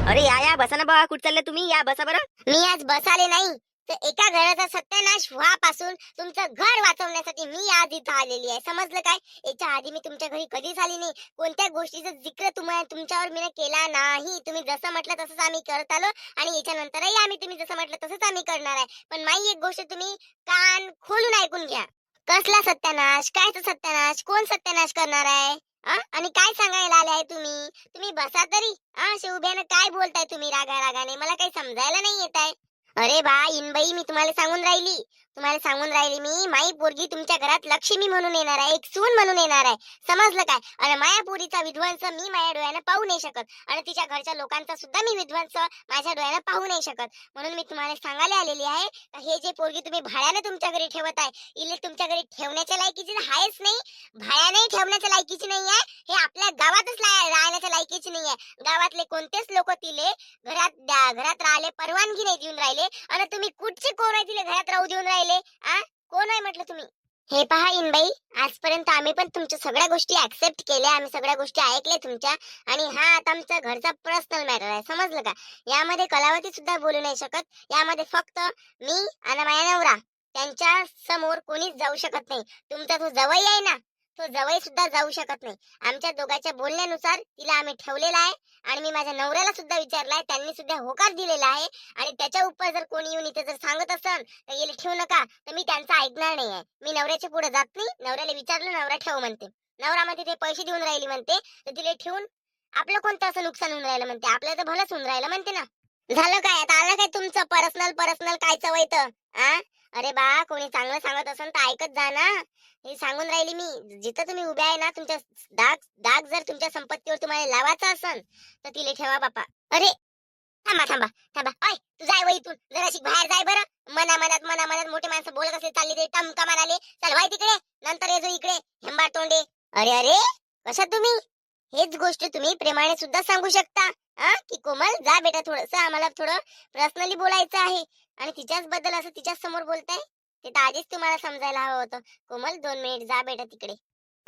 अरे या बसा ना बा, कुठं चालले तुम्ही? या बसा बरं. मी आज बसाले नाही तर एका घराचा सत्यानाश व्हापासून तुमचं घर वाचवण्यासाठी मी आज इथं आलेली आहे. समजलं काय? याच्या आधी मी तुमच्या घरी कधीच आली नाही. कोणत्या गोष्टीचा जिक्र तुम्हाला तुमच्यावर मी केला नाही. तुम्ही जसं म्हटलं तसंच आम्ही करत आलो आणि याच्यानंतरही आम्ही तुम्ही जसं म्हटलं तसंच आम्ही करणार आहे. पण माई एक गोष्ट तुम्ही कान खोलून ऐकून घ्या. कसला सत्यानाश? कायचा सत्यानाश? कोण सत्यानाश करणार आहे? आणि काय सांगायला आले आहे तुम्ही? तुम्ही बसा तरी. असे उभ्यानं काय बोलताय तुम्ही रागारागाने? मला काही समजायला नाही येत आहे. अरे बा इनबाई, मी तुम्हाला सांगून राहिली मी माई पोरगी तुमच्या घरात लक्ष्मी म्हणून येणार आहे, एक सून म्हणून येणार आहे. समजलं काय? आणि माया पोरीचा विध्वंस मी माझ्या डोळ्यानं पाहू नाही शकत आणि तिच्या घरच्या लोकांचा सुद्धा मी विध्वंस माझ्या डोळ्यानं पाहू नाही शकत. म्हणून मी तुम्हाला सांगायला आलेली आहे, हे जे पोरगी तुम्ही भाड्यानं तुमच्या घरी ठेवत आहे, इले तुमच्या घरी ठेवण्याच्या लायकीची आहेच नाही, भाड्याने ठेवण्याच्या लायकीची नाही आहे. हे आपल्या गावातच राहण्याच्या लायकीची नाही आहे. गावातले कोणतेच लोक तिले घरात राहिले परवानगी नाही देऊन राहिले आणि तुम्ही कुठचे कोण आहे तिला घरात राहू देऊन राहिले? कोण आहे म्हटलं तुम्ही? हे पहा इनबाई, आजपर्यंत आम्ही पण तुमच्या सगळ्या गोष्टी ऍक्सेप्ट केल्या, आम्ही सगळ्या गोष्टी ऐकल्या तुमच्या. आणि हा आता आमचा घरचा पर्सनल मॅटर आहे. समजलं का? यामध्ये कलावती सुद्धा बोलू नाही शकत. यामध्ये फक्त मी आणि माझा नवरा, त्यांच्या समोर कोणीच जाऊ शकत नाही. तुमचा तो जवई आहे ना, तो जवई सुद्धा जाऊ शकत नाही. आमच्या दोघांच्या बोलण्यानुसार तिला आम्ही ठेवलेला आहे आणि मी माझ्या नवऱ्याला सुद्धा विचारलाय, त्यांनी सुद्धा होकार दिलेला आहे. आणि त्याच्या उपर जर कोणी येऊन इथे जर सांगत असेल तर येले ठेवू नका, तर मी त्यांचं ऐकणार नाही आहे. मी नवऱ्याच्या पुढे जात नाही. नवऱ्याला विचारलं, नवरा ठेव म्हणते. नवरा म्हणते ते पैसे देऊन राहिली म्हणते, तर तिला ठेवून आपलं कोणतं असं नुकसान होऊन राहिलं म्हणते, आपलं तर भलंच होऊन राहिलं म्हणते ना. झालं काय आता? आलं काय तुमचं पर्सनल पर्सनल कायचं वैत? अरे बा, कोणी चांगलं सांगत असेल तर ऐकत जा ना. हे सांगून राहिली मी, जिथं तुम्ही उभ्या आहे ना, तुमच्या दाग दाग जर तुमच्या संपत्तीवर तुम्हाला लावायचा असेल तर तिले ठेवा बापा. अरे थांबा थांबा थांबा, ओय तू जाय वय, इथून जराशी बाहेर जाय बरं. मना मनात मोठे माणसं बोलत असले चालले ते टमका म्हणाले, चल वाय तिकडे, नंतर येजो इकडे हेंबा तोंडे. अरे अरे, कशा तुम्ही? हेच गोष्ट तुम्ही प्रेमाने सुद्धा सांगू शकता, की कोमल जा बेटा, थोडस आम्हाला थोडं पर्सनली बोलायचं आहे. आणि तिच्याच बद्दल असं तिच्याच समोर बोलताय, ते तर आधीच तुम्हाला समजायला हवं होतं. कोमल 2 मिनिट जा बेटा तिकडे.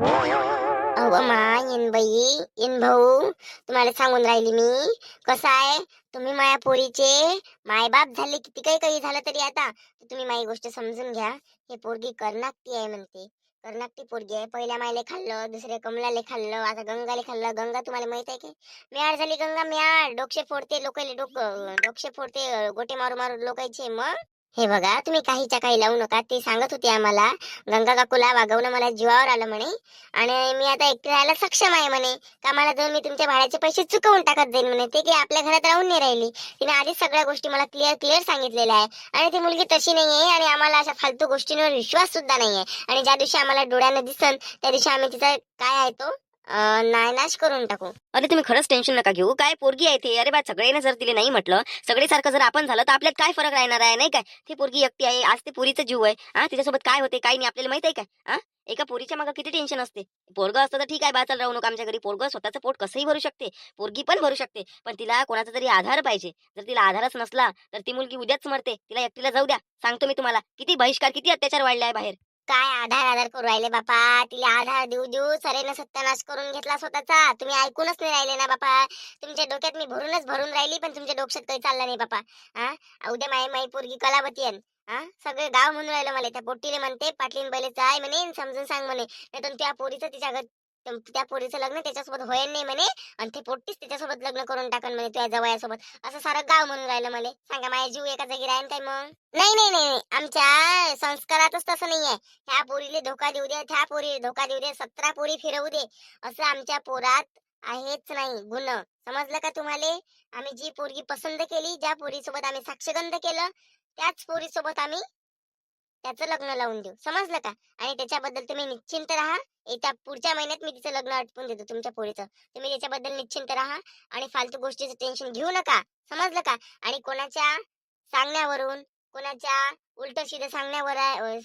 अहो मा, येन बाई, येन भाऊ, तुम्हाला सांगून राहिली मी. कसं आहे, तुम्ही माया पोरीचे मायबाप झाले, किती काही काही झालं तरी आता तुम्ही माझी गोष्ट समजून घ्या. हे पोरगी कर्नाटकी आहे म्हणते, कर्नाटकी पोरगी आहे. पहिल्या मायले खाल्लं, दुसऱ्या कमलाले खाल्लं, आता गंगाले खाल्लं. गंगा तुम्हाला माहित आहे की म्याड झाली गंगा, म्याड डोके फोडते लोकांले, डोके फोडते, गोटे मारू मारू लोकांचे. मग हे बघा, तुम्ही काहीच्या काही लावू नका. ते सांगत होते आम्हाला, गंगा काकूला वागवणं मला जीवावर आलं म्हणे आणि मी आता एकटी राहायला सक्षम आहे म्हणे. का मला जाऊन मी तुमच्या भाड्याचे पैसे चुकवून टाकत जाईल म्हणे. ते की आपल्या घरात राहून नाही राहिली, तिने आधीच सगळ्या गोष्टी मला क्लिअर क्लिअर सांगितलेल्या आहे. आणि ती मुलगी तशी नाही आहे आणि आम्हाला अशा फालतू गोष्टींवर विश्वास सुद्धा नाही आहे. आणि ज्या दिवशी आम्हाला डोळ्यानं दिसन त्या दिवशी आम्ही तिचा काय आहे तो नायनाश करून टाकू. अरे तुम्ही खरंच टेन्शन नका घेऊ. काय पोरगी आहे ते. अरे बा, सगळ्यांना जर तिला नाही म्हटलं, सगळे सारखं जर आपण झालं तर आपल्यात काय फरक राहणार आहे, नाही काय? ती पोरगी एकटी आहे, आज ते पोरीचा जीव आहे. तिच्यासोबत काय होते काय नाही आपल्याला माहित आहे काय? एका पोरीच्या मागे किती टेन्शन असते. पोरगं असतं तर ठीक आहे, बाचाल राहू नका आमच्या घरी. पोरगं स्वतःचं पोट कसंही भरू शकते, पोरगी पण भरू शकते, पण तिला कोणाचा तरी आधार पाहिजे. जर तिला आधारच नसला तर ती मुलगी उद्याच मरते. तिला एकटीला जाऊ द्या. सांगतो मी तुम्हाला, किती बहिष्कार, किती अत्याचार वाढले आहे बाहेर. काय आधार आधार करू राहिले बापा? तिला आधार देऊ देऊ सरेनं सत्यानाश करून घेतला स्वतःचा. तुम्ही ऐकूनच नाही राहिले ना बापा. तुमच्या डोक्यात मी भरून राहिली, पण तुमच्या डोक्यात काही चाललं नाही बापा. उद्या माई माई पोरगी कलावती आहे. सगळे गाव म्हणून राहिलं मला, त्या पोट्टीले म्हणते पाटलीन बैलेचं आहे म्हणे, समजून सांग म्हणे, नाही तर त्या पोरीचं तिच्या त्या पोरीचं लग्न त्याच्यासोबत होईल नाही म्हणे आणि ते पोट्टीच त्याच्यासोबत लग्न करून टाकन म्हणे, त्या जवयासोबत. असं सारं गाव म्हणून राहिलं मला. सांगा, माझ्या जीव एका जागी राहीन काय मग? नाही नाही नाही, आमच्या संस्कारातच तसं नाहीये. ह्या पोरीले धोका देऊ दे, त्या पोरीला धोका देऊ दे, 17 पोरी फिरवू दे, असं आमच्या पोरात आहेच नाही गुण. समजलं का तुम्हाला? आम्ही जी पोरगी पसंत केली, ज्या पोरी सोबत आम्ही साक्षगंध केलं, त्याच पोरी सोबत आम्ही त्याचं लग्न लावून देऊ. समजलं का? आणि त्याच्याबद्दल तुम्ही निश्चिंत राहा. येत्या पुढच्या महिन्यात मी तिचं लग्न आटपून देतो तुमच्या पोरीचं. तुम्ही त्याच्याबद्दल निश्चिंत राहा आणि फालतू गोष्टीचं टेन्शन घेऊ नका. समजलं का? आणि कोणाच्या सांगण्यावरून, कोणाच्या उलट सिधं सांगण्यावर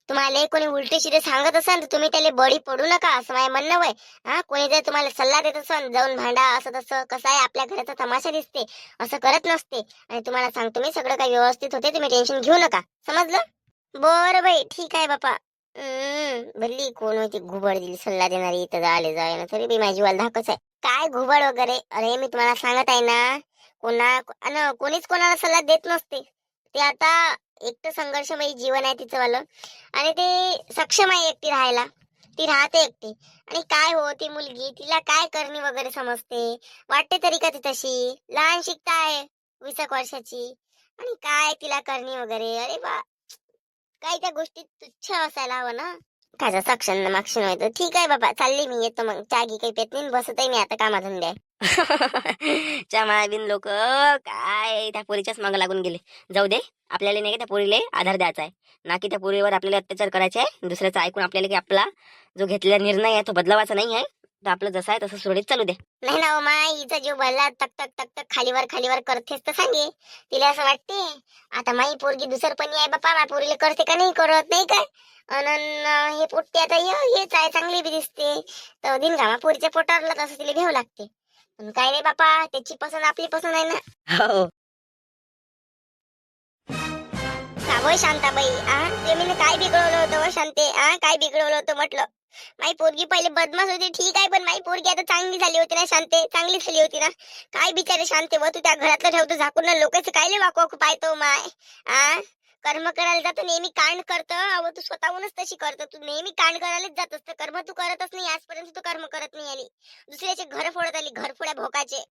तुम्हाला कोणी उलटे शिरे सांगत असाल तर तुम्ही त्याला बळी पडू नका, असं माझं म्हणणं वय. कोणी जर तुम्हाला सल्ला देत असेल जाऊन भांडा असं तसं, कसं आहे आपल्या घराचा तमाशा दिसते, असं करत नसते. आणि तुम्हाला सांगतो मी, सगळं काही व्यवस्थित होते, तुम्ही टेन्शन घेऊ नका. समजलं? बरं बाई, ठीक आहे बापा. भल्ली कोण होती घुबड दिली सल्ला देणारी, इथं आले जाय ना, तरी बी माझी वाल धाकच आहे. काय घुबड वगैरे? अरे मी तुम्हाला सांगत आहे ना, कोणीच कोणाला सल्ला देत नसते. ते आता एकटं संघर्षमय जीवन आहे तिचं वालं, आणि ते सक्षम आहे एकटी राहायला. ती राहते एकटी. आणि काय हो ती मुलगी, तिला काय करणी वगैरे समजते? वाटते तरी का ती तशी लहान शिकता आहे, 20 वर्षाची, आणि काय तिला करणी वगैरे? अरे बा, काय त्या गोष्टीत तुच्छ असायला हवं ना. कायचा सक्षम माक्षण व्हायचं. ठीक आहे बाबा, चालली मी, येतो मग. चहा काही पेत नाही, बसत आहे मी आता कामाधंदे. च्या मायाबीन लोक काय त्या पोरीच्याच मागं लागून गेले. जाऊ दे, आपल्याला नाही का त्या पोरीला आधार द्यायचा आहे, ना की त्या पोरीवर आपल्याला अत्याचार करायचे आहे. दुसऱ्याचं ऐकून आपल्याला की आपला जो घेतलेला निर्णय आहे तो बदलावाचा नाही आहे. तर आपलं जसं आहे तसं सुरळीत चालू दे. नाही ना, माय हिचा जीव भरला, तक तक तक तक खालीवर खालीवर करतेस तर सांगे. तिला असं वाटते आता माई पोरगी दुसरपणी आहे बापा, माझ्या पोरीला करते का नाही करत नाही काय. हे पोट्टे आता हेच आहे, चांगली बी दिसते, तर दिन घामा पोरीच्या पोटावरला तसं तिला घेऊ लागते. पण काय नाही बापा, त्याची पसंत आपली पसंत आहे ना. हो, का होय शांताबाई, तुम्ही काय बिघडवलं होतं शांते? काय बिघडवलं होतं म्हटलं? माई पोरगी पहिले बदमाश होती ठीक आहे, पण माई पोरगी आता चांगली झाली होती ना शांते, चांगली झाली होती ना. काय बिचारे शांते, व तू त्या घरातलं ठेवतो झाकून ना, लोकांचं काय वाकू वाकू पाहतो माय. कर्म करायला जातो नेहमी कांड करतं. अहो तू स्वतःहूनच तशी करतो, तू नेहमी कांड करायलाच जात असतं. कर्म तू करतच नाही, आजपर्यंत तू कर्म करत नाही आली. दुसऱ्याचे घर फोडत आली, घर फोड्या भोकाचे.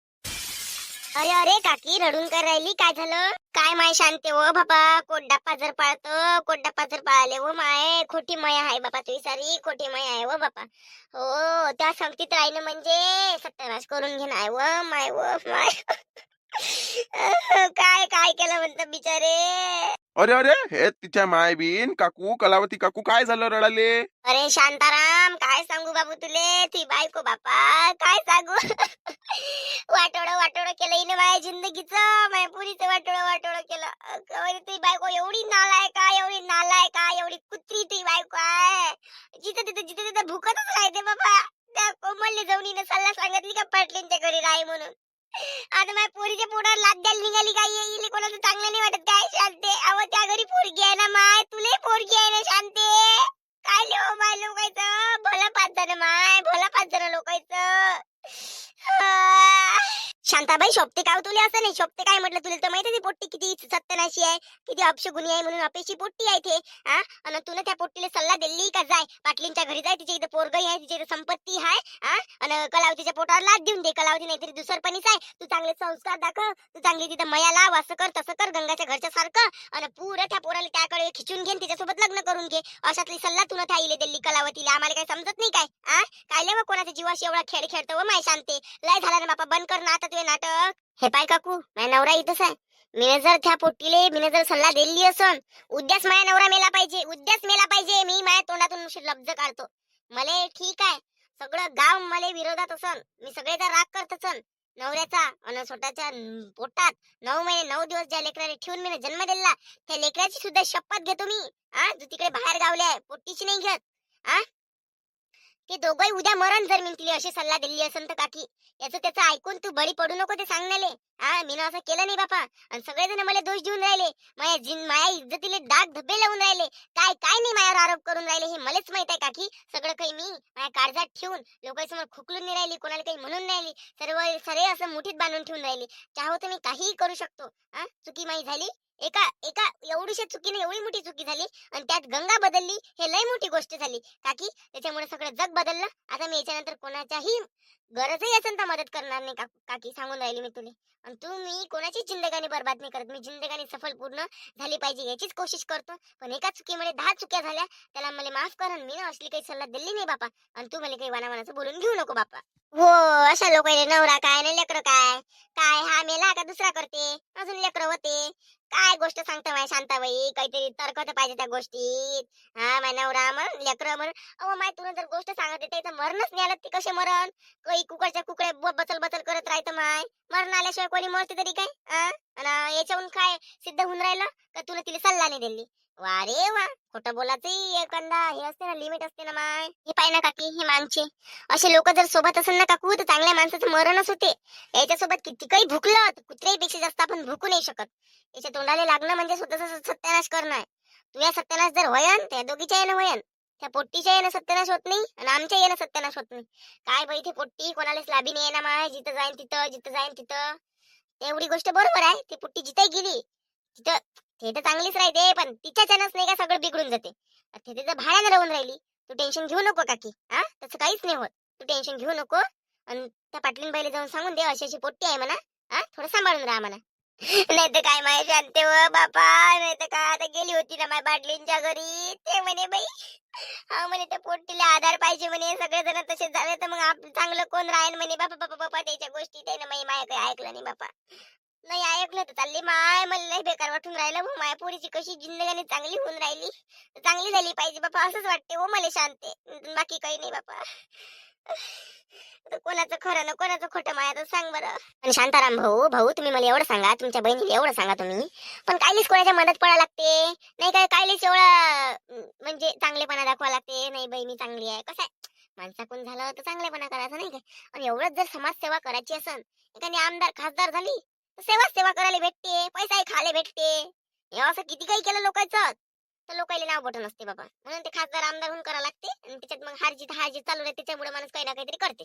अरे अरे काकी, रडून काय राहिली? काय झालं? काय माय शांते हो बाबा, कोड्डा पाजर पाळतं, कोड्डा पाजर पाळले हो माय. खोटी माया आहे बाबा, तुझी सारी खोटी माया आहे हो बापा. हो, त्या संगतीत राहिलं म्हणजे सत्यानाश करून घेणं आहे व माय, व माय. काय काय केलं म्हणतं बिचारे. अरे अरे, हे तिच्या मायबीन काकू, कलावती काकू, काय झालं रडाले? अरे शांताराम, काय सांगू बाबू तुले, ती बायको बापा, काय सांगू. वाटोळं वाटोळं केलं हिने माझ्या जिंदगीचं, माझ्या पुरीचं वाटोळं वाटोळं केलं. ती बायको एवढी नालाय का, एवढी नालाय का, एवढी कुत्री ती बायको आहे. जिथं तिथं भुकतच राहते बाबा. त्या कोमलने जाऊन हिने सल्ला सांगितली का पाटलींच्या घरी राही म्हणून. आता माझ्या पोरीच्या पोटावर लाद द्यायला निघाली काय? येईल कोणाचं चांगलं नाही वाटत काय शांते? अव त्या घरी पोरगी आहे ना माय, तुले पोरगी आहे ना शांते. काय लिहो माय लोकायचं भला पाच जण माय, भला पाच जण लोकायचं. शांताबाई शोभते काय तुले? असं नाही शोभते काय म्हटलं तुला तर माहिती ती पोट्टी किती सत्यनाशी आहे, किती अपशगुनी आहे, म्हणून अपेक्षी पोट्टी आहे ते. आणि तुला त्या पोट्टीला सल्ला दिली का जाय पाटलींच्या घरी जाय, तिच्या इथं पोरगही आहे, तिच्या इथं संपत्ती आहे. आणि कलावतीच्या पोटावर लाद देऊन दे. कलावती नाहीतरी दुसरपणीच आहे. तू चांगले संस्कार दाखव, तू चांगली तिथं मया लाव, असं कर तसं कर गंगाच्या घरच्या सारखं, आणि पुरं त्या पोराला त्याकडे खिचून घेऊन तिच्यासोबत लग्न करून घे. अशातली सल्ला तुला त्या आईले दिली कलावतीला. आम्हाला काही समजत नाही काय? काय लय कोणाच्या जीवाशी एवढा खेळ खेळतो व माय शांते. लय झाला ना बापा, बंद कर ना आता तुझे नाटक. हे पाय काकू, माझा नवरा इथंच आहे. मीने जर त्या पोट्टीले सल्ला दिली असन, उद्याच माझा नवरा मेला पाहिजे, उद्याच मेला पाहिजे. मी माझ्या तोंडातून लब्ज काढतो. मले ठीक आहे, सगळं गाव मले विरोधात असन, मी सगळ्याचा राग करत असन नवऱ्याचा, आणि स्वतःच्या पोटात 9 महिने 9 दिवस ज्या लेकराने ठेवून मी जन्म दिला, त्या लेकराची सुद्धा शपथ घेतो मी. तू तिकडे बाहेर गावले आहे, पोट्टीची नाही घेत. ते दोघंही उद्या मरण, जर मी तिला अशी सल्ला दिली असेल तर काकी. याचं त्याचं ऐकून तू बळी पडू नको ते सांगणाले. मी असं केलं नाही बापा, आणि सगळेजण मला दोष देऊन राहिले, माझ्या इज्जतीले दाग धब्बे लावून राहिले. काय काय नाही माझ्यावर आरोप करून राहिले हे मलाच माहित आहे काकी. सगळं काही मी माझ्या काळजात ठेवून लोकांसमोर खुकलून नाही राहिली, कोणाला काही म्हणून नाही राहिली, सर्व असं मुठीत बांधून ठेवून राहिली. चाहो तर मी काहीही करू शकतो. चुकी माही झाली, एका एका एवढीशा चुकीने एवढी मोठी चुकी झाली, आणि त्यात गंगा बदलली, हे लय मोठी गोष्ट झाली काकी. त्याच्यामुळे सगळं जग बदललं. आता मी याच्यानंतर कोणाच्याही गरजही असेल तर मदत करणार नाही काकी, सांगून राहिली मी तुला. आणि तू मी कोणाची जिंदगानी बर्बाद नाही करत, मी जिंदगानी सफल पूर्ण झाली पाहिजे याचीच कोशिश करतो. पण एका चुकीमुळे 10 चुक्या झाल्या, त्याला मला माफ कर. मी ना असली काही सल्ला दिली नाही बापा, आणि तू मला काही वानावानाचं बोलून घेऊ नको बापा. हो, अशा लोकांना नवरा काय ना लेकर काय, काय हा मेला का दुसरा करते, अजून लेकर होते. काय गोष्ट सांगता माय शांताबाई, काहीतरी तर्क तर पाहिजे त्या गोष्टीत. माय नवरा म्हण, लेकर म्हण. अहो माय, तुला जर गोष्ट सांगत येते तर मरणच नाही आलं, ती कसे मरण? काही कुकडच्या कुकडे बचल बचल करत राहतं माय. मरण आल्याशिवाय कोणी मरते तरी काय? आणि याच्याहून काय सिद्ध होऊन राहिलं का तुला तिला सल्ला नाही दिली? वा रे वा, खोटं बोलायचं एखादा हे असते ना, लिमिट असते ना माय. हे पाय ना काकी, हे माणसे असे लोक जर सोबत असेल ना काकू, तर चांगल्या माणसाचं मरणच होते. याच्यासोबत किती काही भुकलं, कुत्र्यापेक्षा जास्त आपण भुकू नाही शकत. याच्या तोंडाला लागणं म्हणजे स्वतःचा सत्यानाश करणं आहे. तुझ्या सत्यानाश जर होयन, त्या दोघीच्या येणं होयन. त्या पोट्टीच्या येणं सत्यानाश होत नाही, आणि आमच्या येणं सत्यानाश होत नाही. काय बाई, ते पोट्टी कोणालाच लाभी नाही ना माय. जिथं जाईन तिथं, जिथं जाईन तिथं एवढी गोष्ट बरोबर आहे. ती पुट्टी जिथे गेली तिथं ते तर चांगलीच राहते, पण तिच्याच्यानंच नाही का सगळं बिघडून जाते. ते तिथं भाड्यानं राहून राहिली. तू टेन्शन घेऊ नको काकी. हा, तसं काहीच नाही होत. तू टेन्शन घेऊ नको. आणि त्या पाटलीनबाईला जाऊन सांगून दे अशी अशी पोट्टी आहे म्हणा. हा, थोडं सांभाळून राहा म्हणा. नाही तर काय माय शांते व बापा, नाही तर काय आता गेली होती ना माय पाटलींच्या घरी, ते म्हणे बाई हा म्हणे त्या पोट्टीला आधार पाहिजे म्हणे. सगळेजण तसे झाले तर मग चांगलं कोण राहील म्हणे. बापा बापा बापा त्याच्या गोष्टी त्यानं माय काही ऐकलं नाही बापा. नाही ऐकलं तर चालली माय. मला लय बेकार वाटून राहिलं हो. माया पोरीची कशी जिंदगानी चांगली होऊन राहिली, चांगली झाली पाहिजे बापा असंच वाटते हो मला शांते. बाकी काही नाही बापा. कोणाचं खरं ना कोणाचं खोटं माया तर सांग बरं. आणि शांताराम भाऊ भाऊ तुम्ही मला एवढं सांगा, तुमच्या बहिणीला एवढं सांगा तुम्ही, पण कायलीच कोणाच्या मदत पडायला लागते नाही काय? कायलीच एवढा म्हणजे चांगलेपणा दाखवा लागते नाही बाई मी चांगली आहे. कसं आहे माणसाकडून झालं तर चांगलेपणा करायचा नाही काय? आणि एवढंच जर समाजसेवा करायची असन, एखादी आमदार खासदार झाली तर सेवा करायला भेटते, पैसाही खायला भेटते. हे असं किती काही केलं लोकांचं तर लोकांना नाव बटन असते बाबा. म्हणून ते खासदार आमदार होऊन करावं लागते. आणि त्याच्यात मग हारजीत चालू राहते, त्याच्यामुळे माणूस काही ना काहीतरी करते.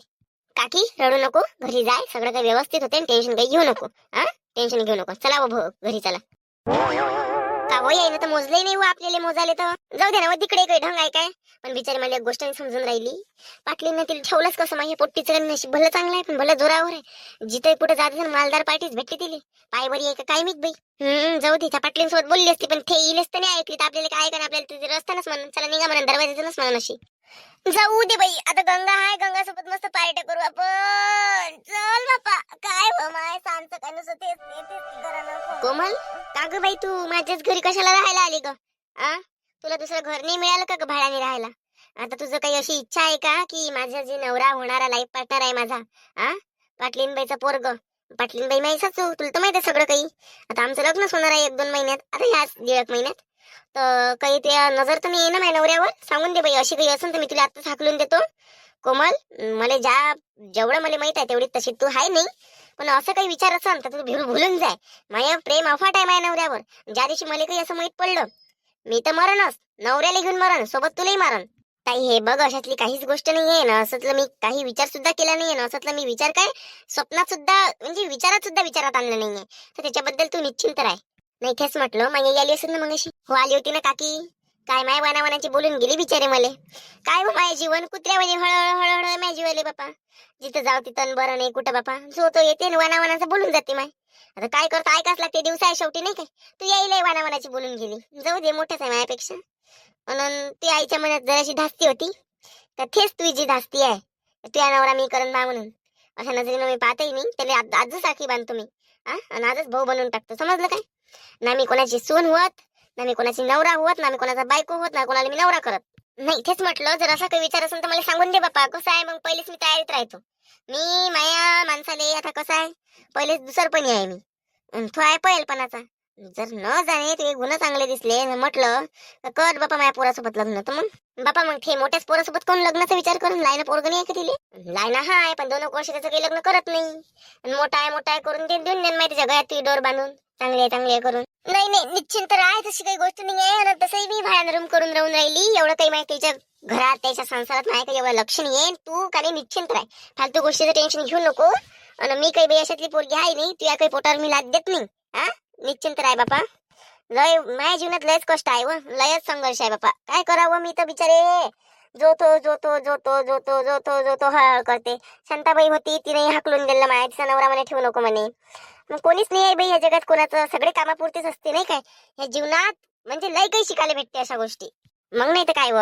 काकी रडू नको, घरी जाय, सगळं काही व्यवस्थित होते. टेन्शन काही घेऊ नको. हा, टेन्शन घेऊ नको. चला भाऊ घरी चला. का हो यायनं तर मोजलंही नाही हो आपल्याला. मोजायला तर जाऊ दे ना, तिकडे काही ढंग आहे काय? पण बिचारी मला एक गोष्ट समजून राहिली. पाटलीनं तिला ठेवलंच कसं? माझ्या पोट्टीचं नशीब भलं चांगलं आहे, पण भलं जोरावर आहे. जिथे कुठे जात मालदार पार्टीच भेटते तिले. पायवरी आहे का काय माहित बाई. जाऊ दे, त्या पाटलींसोबत बोलली असती, पण ते येईलच तर नाही ऐकली तर आपल्याला काय करा? आपल्याला तिथे रस्त्यानंच म्हणून चला निघा म्हणून, दरवाजातूनच म्हणून अशी जाऊ दे बाई. आता गंगा आहे, गंगा सोबत मस्त पार्ट्या करू आपण. चल बापा. काय हो माय सांगत काय नुसतं तेच कोमल. का ग बाई तू माझ्याच घरी कशाला राहायला आली ग? आ, तुला दुसरं घर नाही मिळालं का ग भाड्याने राहायला? आता तुझं काही अशी इच्छा आहे का की माझा जे नवरा होणारा लाईफ पार्टनर आहे माझा, आ पाटलीनबाईचा पोरग, पाटलीनबाई माही सासू, तुला तर माहित आहे सगळं काही. आता आमचं लग्नच होणार आहे 1-2 महिन्यात, आता ह्याच 1.5 महिन्यात. तर काही ते नजर तर नाही ना माझ्या नवऱ्यावर? सांगून दे बाई, अशी काही असेल तर मी तुला आताच हाकलून देतो. कोमल, मला जेवढं मला माहित आहे तेवढी तशी तू आहे नाही, पण असं काही विचार असेल तर तू भुलून जाय. माझ्या प्रेम अफाट आहे माझ्या नवऱ्यावर. ज्या दिवशी मला काही असं माहित पडलं, मी तर मरणच, नवऱ्याला घेऊन मरण, सोबत तुलाही मारण. ताई हे बघ, अशातली काहीच गोष्ट नाहीये ना. असतलं मी काही विचार सुद्धा केला नाहीये ना. असतलं मी विचार काय स्वप्नात सुद्धा म्हणजे विचारात आणलं नाहीये. तर त्याच्याबद्दल तू निश्चिंत राह. नाही तेच म्हटलं, मागे आली असेल ना मग अशी. हो आली होती ना काकी. काय माय वनावनाची बोलून गेली बिचारे मले. काय हो माय जीवन कुत्र्यावानी हळहळ माझ्या जीवाले बापा. जिथं जाऊ तिथं बरं नाही कुठं बापा. जो तो येते वनावनाचं बोलून जाते माय. आता काय करतो ऐकाच लागते, दिवस आहे शेवटी नाही काय? तू यायला वनावनाची बोलून गेली. जाऊ दे, मोठंच आहे माझ्यापेक्षा. म्हणून ती आईच्या मनात जराशी धास्ती होती, तर तेच तुझी धास्ती आहे. तुझ्या नवरा मी करण बा म्हणून अशा नजरेनं मी पाहतही नाही. त्याला आजच सारखी बांधतो मी. आणि आजच भाऊ बनवून टाकतो, समजलं काय? ना मी कोणाची सून होत, ना मी कोणाची नवरा होत, ना मी कोणाचा बायको होत, ना कोणाला मी नवरा करत नाही. तेच म्हटलं, जर असा काही विचार असेल तर मला सांगून दे बापा. कसं आहे मग पहिलेच मी तयारीत राहतो. मी माया माणसाले आता कसं आहे, पहिलेच दुसरपणी आहे मी. तो आहे पहिलपणाचा. जर न जाणे ते गुण चांगले दिसले म्हटलं तर कर बापा माझ्या पोरासोबत लग्न. तर मग बापा मग ते मोठ्याच पोरासोबत कोण लग्नाचा विचार करून? लायना पोरग नाही आहे का तिले? लायना हा आहे, पण 2 वर्ष त्याचं काही लग्न करत नाही. आणि मोठा आहे करून ते देऊन देन माहिती जगात ती डोर बांधून चांगली आहे करून. नाही निश्चिंत राह, तशी काही गोष्ट नाही आहे. तसंही मी भाड्यानं रूम करून राहून राहिली. एवढं काही माहिती त्याच्या घरात त्याच्या संसारात नाही काही एवढं लक्ष नाही आहे. तू काही निश्चिंत राह, फालतू गोष्टीचं टेन्शन घेऊ नको. आणि मी काही बाई अशातली पोरगी आहे नाही, तुझ्या काही पोटावर मी लाद देत नाही. हा, निश्चिंत राह बापा. लय माझ्या जीवनात लयच कष्ट आहे व लयच संघर्ष आहे बापा. काय करावं मी तर बिचारे जो हळ करते. शांताबाई होती, तिने हाकलून दिलं माया. तिचा नवरा म्हणे ठेवू नको म्हणे. मग कोणीच नाही आहे बाई या जगात कोणाचं, सगळे कामापुरतेच असते नाही काय? या जीवनात म्हणजे लय काही शिकायला भेटते अशा गोष्टी. मग नाही तर काय व,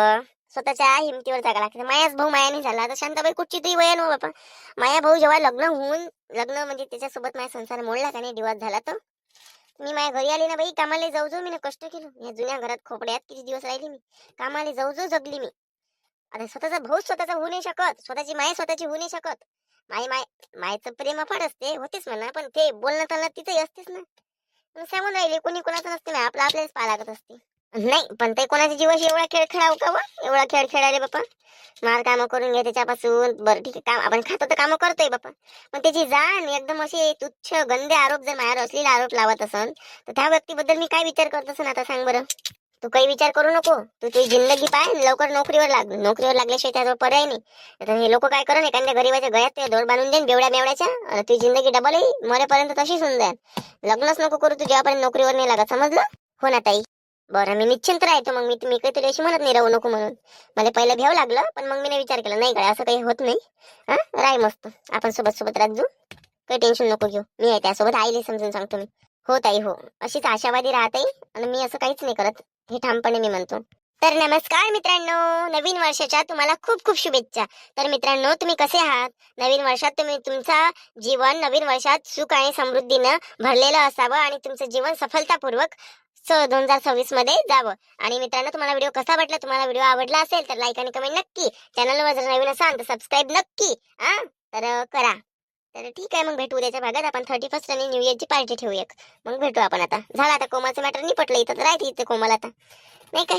स्वतःच्या हिमतीवर जागा लागते. मायाच भाऊ माया नाही झाला तर शांताबाई कुठची तुही वया नो बापा. माया भाऊ जेव्हा लग्न म्हणजे त्याच्यासोबत माझा संसार मोडला का नाही, डिवॉर्स झाला, तर मी माझ्या घरी आली ना बाई. कामाला जाऊ मी कष्ट केलं. या जुन्या घरात खोपड्यात किती दिवस राहिली मी. कामाला जाऊ जगली मी. आता स्वतःचा भाऊ स्वतःचा होऊ नाही शकत, स्वतःची माय स्वतःची होऊ नाही शकत. मायचं प्रेम अफाट असते, होतेच म्हणा, पण ते बोलणं चालणं तिथंही असतेच ना. सांगून राहिले कोणी कोणाचं नसते, आपलं आपल्यालाच पाहा लागत असते. नाही पण ते कोणाच्या जीवाशी एवढा खेळ खेळावं का व? एवढा खेळ खेळायला बापा. मार कामं करून घे त्याच्यापासून. बरं ठीक आहे, काम आपण खातो तर कामं करतोय बापा, पण त्याची जाण एकदम असे तुच्छ गंदे आरोप जर माझ्यावर असलेले आरोप लावत असन तर त्या व्यक्तीबद्दल मी काय विचार करत असन आता सांग बरं. तू काही विचार करू नको. तू तुझी जिंदगी पाय आणि लवकर नोकरीवर लाग. नोकरीवर लागल्याशिवाय त्याजवळ पर्याय नाही. आता हे लोक काय करून एखाद्या गरीबाच्या गळ्यात ते दोर बांधून देईन बेवड्या मेवड्याच्या, आणि तुझी जिंदगी डबल मरेपर्यंत तशीच होऊन जाईल. लग्नच नको करू तू जेव्हापर्यंत नोकरीवर नाही लागत, समजलं? हो ना ताई. बरं मी निश्चिंत राहतो मग. मी काही तुला अशी म्हणत नाही राहू नको म्हणून. मला पहिलं भ्याव लागलं, पण मग मी विचार केला नाही काय असं काही होत नाही. हा राय मस्त आपण सोबत सोबत राजू. काही टेन्शन नको घेऊ. मी आहे त्यासोबत. आईले समजून सांगतो मी. हो ताई हो. अशीच आशावादी राहते आणि मी असं काहीच नाही करत, हे ठामपणे मी म्हणतो. तर नमस्कार मित्रांनो, नवीन वर्षाच्या तुम्हाला खूप खूप शुभेच्छा. तर मित्रांनो तुम्ही कसे आहात? नवीन वर्षात तुम्ही तुमचा जीवन नवीन वर्षात सुख आणि समृद्धीनं भरलेलं असावं आणि तुमचं जीवन सफलतापूर्वक 2026 मध्ये जावं. आणि मित्रांनो तुम्हाला व्हिडिओ कसा वाटला? तुम्हाला व्हिडिओ आवडला असेल तर लाईक आणि कमेंट नक्की. चॅनलवर जर नवीन असाल तर सबस्क्राईब नक्की तर करा. तर ठीक आहे, मग भेटू उद्याच्या भागात. आपण 31st आणि न्यू इयरची पार्टी ठेवूया. मग भेटू आपण. आता झालं, आता कोमाचं मॅटर नाही पटलं इथं, तर राहते इथे कोमल आता, नाही काय?